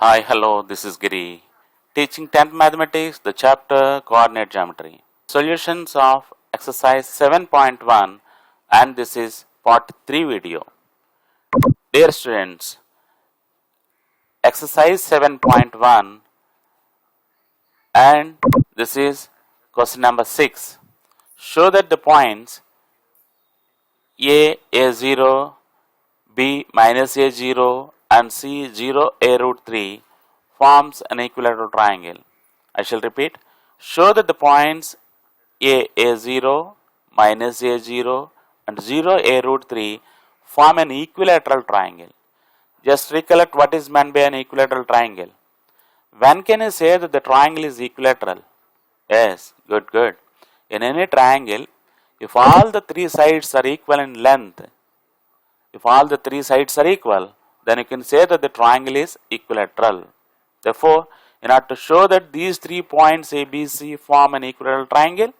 Hi, hello, this is Giri, teaching 10th Mathematics, the chapter Coordinate Geometry. Solutions of exercise 7.1 and this is part 3 video. Dear students, exercise 7.1 and this is question number 6. Show that the points A0, B minus A0 and C0 A root 3 forms an equilateral triangle. I shall repeat. Show that the points A0, minus A0 and 0 A root 3 form an equilateral triangle. Just recollect what is meant by an equilateral triangle. When can you say that the triangle is equilateral? Yes, good. In any triangle, if all the three sides are equal in length, then you can say that the triangle is equilateral. Therefore, in order to show that these 3 points A, B, C form an equilateral triangle,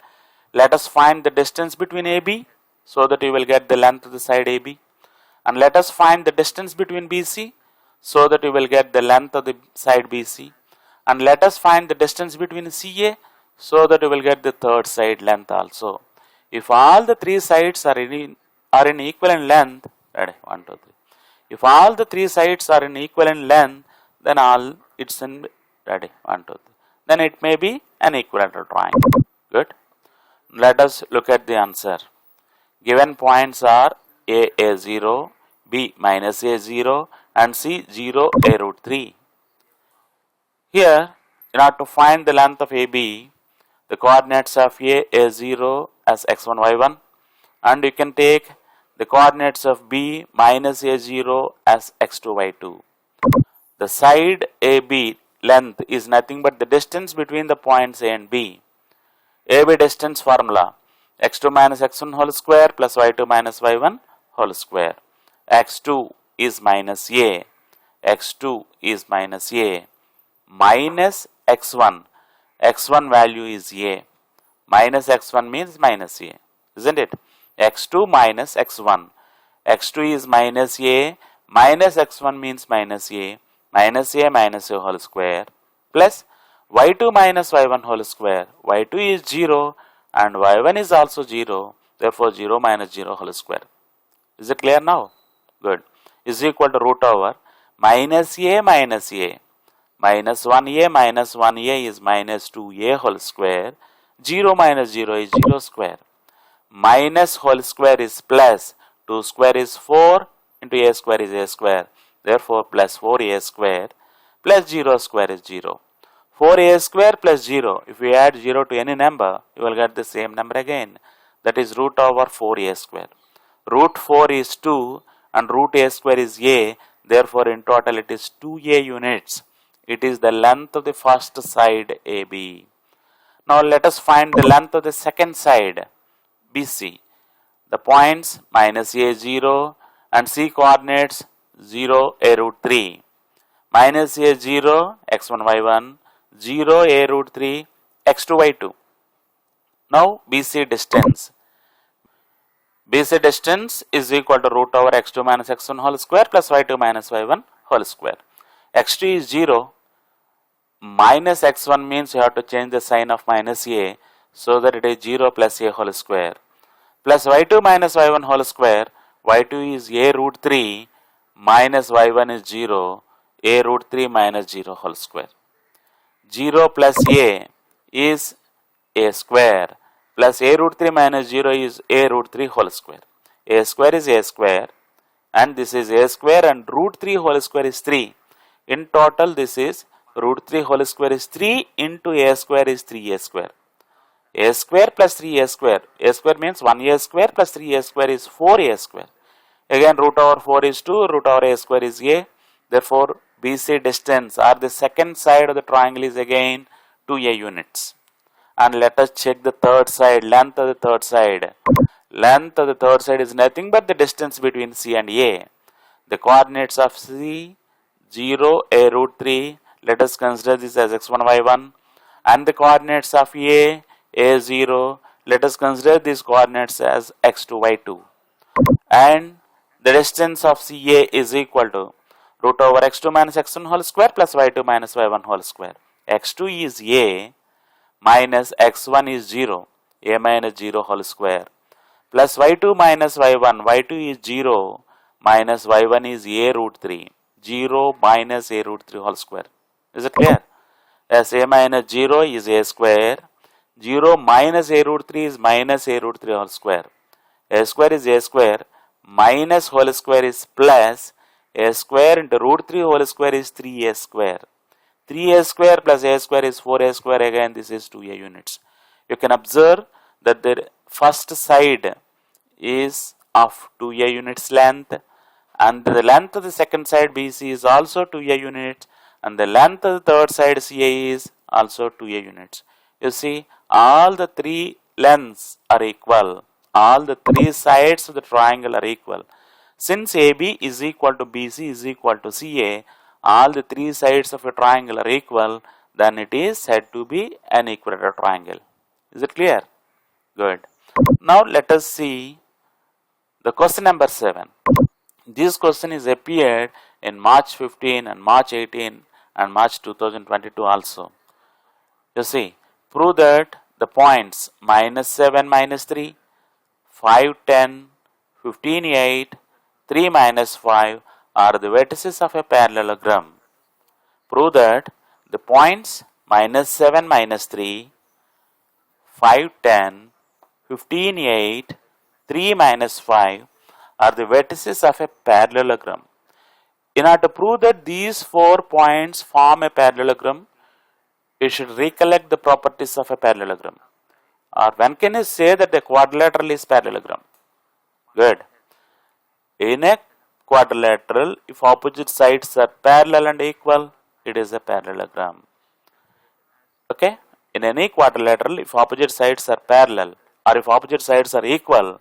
let us find the distance between AB so that you will get the length of the side AB. And let us find the distance between BC so that you will get the length of the side BC. And let us find the distance between CA so that you will get the third side length also. If all the 3 sides are in equivalent length, ready, 1, 2, 3. If all the 3 sides are in equivalent length, then it's in, ready, 1, 2, 3. Then it may be an equilateral triangle. Good. Let us look at the answer. Given points are A0, B minus A0 and C 0 A root 3. Here, in order to find the length of AB, the coordinates of A0 as x1, y1 and you can take the coordinates of B minus A0 as x2, y2. The side AB length is nothing but the distance between the points A and B. AB distance formula x2 minus x1 whole square plus y2 minus y1 whole square. x2 is minus a, x2 is minus a, minus x1, x1 value is a, minus x1 means minus a, isn't it? x2 minus x1, x2 is minus a, minus x1 means minus a minus a whole square plus y2 minus y1 whole square. y2 is 0 and y1 is also 0, therefore 0 minus 0 whole square. Is it clear now? Good. Is equal to root over minus a minus 1a minus 1a is minus 2a whole square. 0 minus 0 is 0 square. Minus whole square is plus, 2 square is 4 into a square is a square. Therefore plus 4a square plus 0 square is 0. 4a square plus 0, if we add 0 to any number, you will get the same number again. That is root over 4a square. Root 4 is 2 and root a square is a. Therefore, in total it is 2a units. It is the length of the first side AB. Now, let us find the length of the second side BC. The points minus a0 and C coordinates 0 a root 3. Minus a0 x1 y1, 0 a root 3 x2 y2. Now BC distance. BC distance is equal to root over x2 minus x1 whole square plus y2 minus y1 whole square. x2 is 0. Minus x1 means you have to change the sign of minus a so that it is 0 plus a whole square. Plus y2 minus y1 whole square. y2 is a root 3 minus y1 is 0. A root 3 minus 0 whole square. 0 plus a is a square plus a root 3 minus 0 is a root 3 whole square. A square is a square and this is a square and root 3 whole square is 3. In total this is root 3 whole square is 3 into a square is 3a square. A square plus 3a square. A square means 1a square plus 3a square is 4a square. Again root over 4 is 2, root over a square is a. Therefore, BC distance or the second side of the triangle is again 2a units. And let us check the third side, length of the third side. Length of the third side is nothing but the distance between C and A. The coordinates of C, 0, a root 3, let us consider this as x1, y1. And the coordinates of a0, let us consider these coordinates as x2, y2. And the distance of CA is equal to root over x2 minus x1 whole square plus y2 minus y1 whole square. x2 is a minus x1 is 0, a minus 0 whole square, plus y2 minus y1, y2 is 0 minus y1 is a root 3, 0 minus a root 3 whole square. Is it clear? Yes, a minus 0 is a square, 0 minus a root 3 is minus a root 3 whole square. A square is a square, minus whole square is plus, a square into root 3 whole square is 3a square. 3a square plus a square is 4a square, again this is 2a units. You can observe that the first side is of 2a units length, and the length of the second side BC is also 2a units, and the length of the third side CA is also 2a units. You see, all the three lengths are equal, all the three sides of the triangle are equal. Since AB is equal to BC is equal to CA, all the three sides of a triangle are equal, then it is said to be an equilateral triangle. Is it clear? Good. Now let us see the question number 7. This question is appeared in March 15 and March 18 and March 2022 also. You see, prove that the points minus 7 minus 3, 5 10, 15 8, 3 minus 5 are the vertices of a parallelogram. Prove that the points minus 7 minus 3, 5 10, 15 8, 3 minus 5 are the vertices of a parallelogram. In order to prove that these 4 points form a parallelogram, you should recollect the properties of a parallelogram. Or when can you say that a quadrilateral is parallelogram? Good. In a quadrilateral, if opposite sides are parallel and equal, it is a parallelogram. Okay? In any quadrilateral, if opposite sides are parallel or if opposite sides are equal,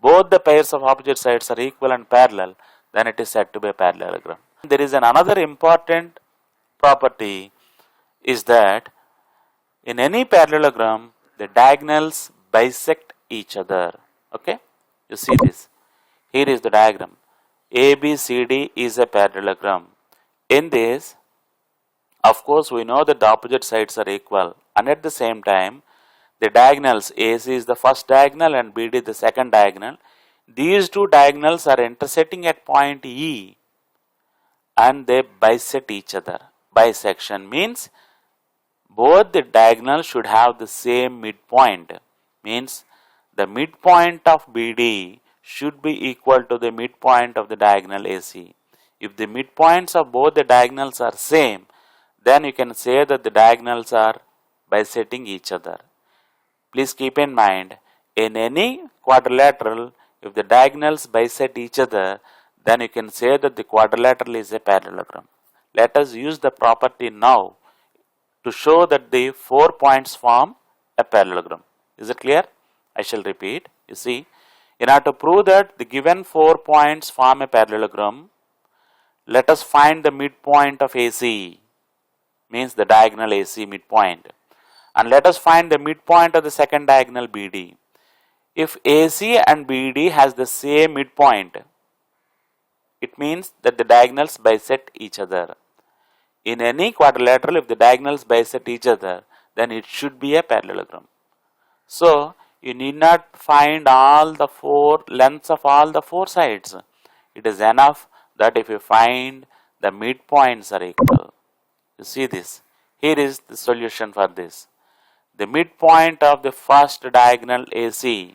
both the pairs of opposite sides are equal and parallel, then it is said to be a parallelogram. There is another important property is that in any parallelogram, the diagonals bisect each other. Okay? You see this. Here is the diagram. ABCD is a parallelogram. In this, of course, we know that the opposite sides are equal, and at the same time, the diagonals AC is the first diagonal and BD the second diagonal. These two diagonals are intersecting at point E and they bisect each other. Bisection means both the diagonals should have the same midpoint. Means the midpoint of BD should be equal to the midpoint of the diagonal AC. If the midpoints of both the diagonals are same, then you can say that the diagonals are bisecting each other. Please keep in mind, in any quadrilateral, if the diagonals bisect each other, then you can say that the quadrilateral is a parallelogram. Let us use the property now to show that the 4 points form a parallelogram. Is it clear? I shall repeat. You see, in order to prove that the given 4 points form a parallelogram, let us find the midpoint of AC, means the diagonal AC midpoint, and let us find the midpoint of the second diagonal BD. If AC and BD has the same midpoint, it means that the diagonals bisect each other. In any quadrilateral, if the diagonals bisect each other, then it should be a parallelogram. So, you need not find all the 4 lengths of all the 4 sides. It is enough that if you find the midpoints are equal. You see this. Here is the solution for this. The midpoint of the first diagonal AC.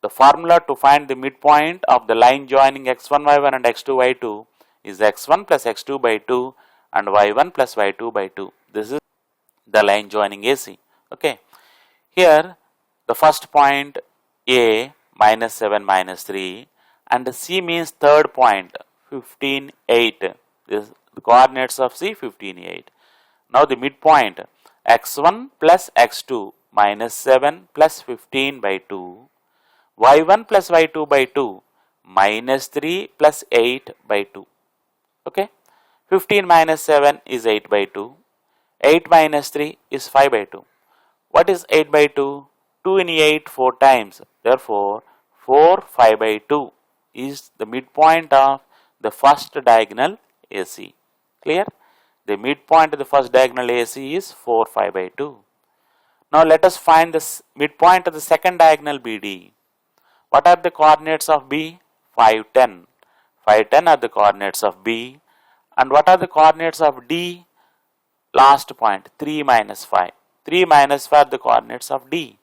The formula to find the midpoint of the line joining x1, y1 and x2, y2 is x1 plus x2 by 2 and y1 plus y2 by 2. This is the line joining AC. Okay. Here, the first point A minus 7 minus 3 and C means third point 15 8. This is the coordinates of C 15 8. Now the midpoint x1 plus x2 minus 7 plus 15 by 2, y1 plus y2 by 2 minus 3 plus 8 by 2. Okay. 15 minus 7 is 8 by 2. 8 minus 3 is 5 by 2. What is 8 by 2? 2 in 8 4 times. Therefore, 4 5 by 2 is the midpoint of the first diagonal AC. Clear? The midpoint of the first diagonal AC is 4, 5 by 2. Now let us find the midpoint of the second diagonal BD. What are the coordinates of B? 5, 10. 5, 10 are the coordinates of B. And what are the coordinates of D? Last point, 3 minus 5. 3 minus 5 are the coordinates of D.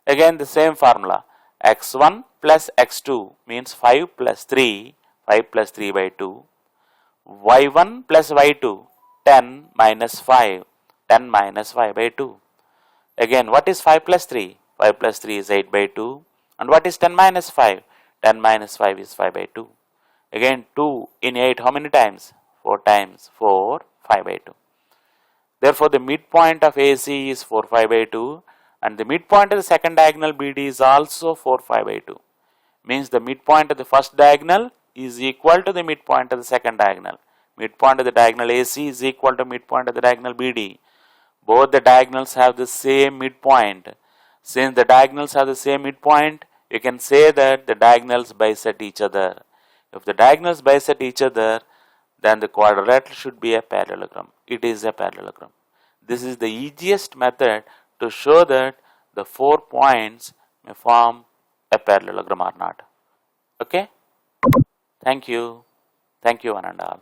Again the same formula, x1 plus x2 means 5 plus 3, 5 plus 3 by 2. y1 plus y2, 10 minus 5, 10 minus 5 by 2. Again, what is 5 plus 3? 5 plus 3 is 8 by 2. And what is 10 minus 5? 10 minus 5 is 5 by 2. Again, 2 in 8, how many times? 4 times. 4, 5 by 2. Therefore, the midpoint of AC is 4, 5 by 2. And the midpoint of the second diagonal BD is also 4, 5 by 2. Means the midpoint of the first diagonal is equal to the midpoint of the second diagonal. Midpoint of the diagonal AC is equal to midpoint of the diagonal BD. Both the diagonals have the same midpoint. Since the diagonals have the same midpoint, you can say that the diagonals bisect each other. If the diagonals bisect each other, then the quadrilateral should be a parallelogram. It is a parallelogram. This is the easiest method to show that the 4 points may form a parallelogram or not. Okay? Thank you. Thank you one and all.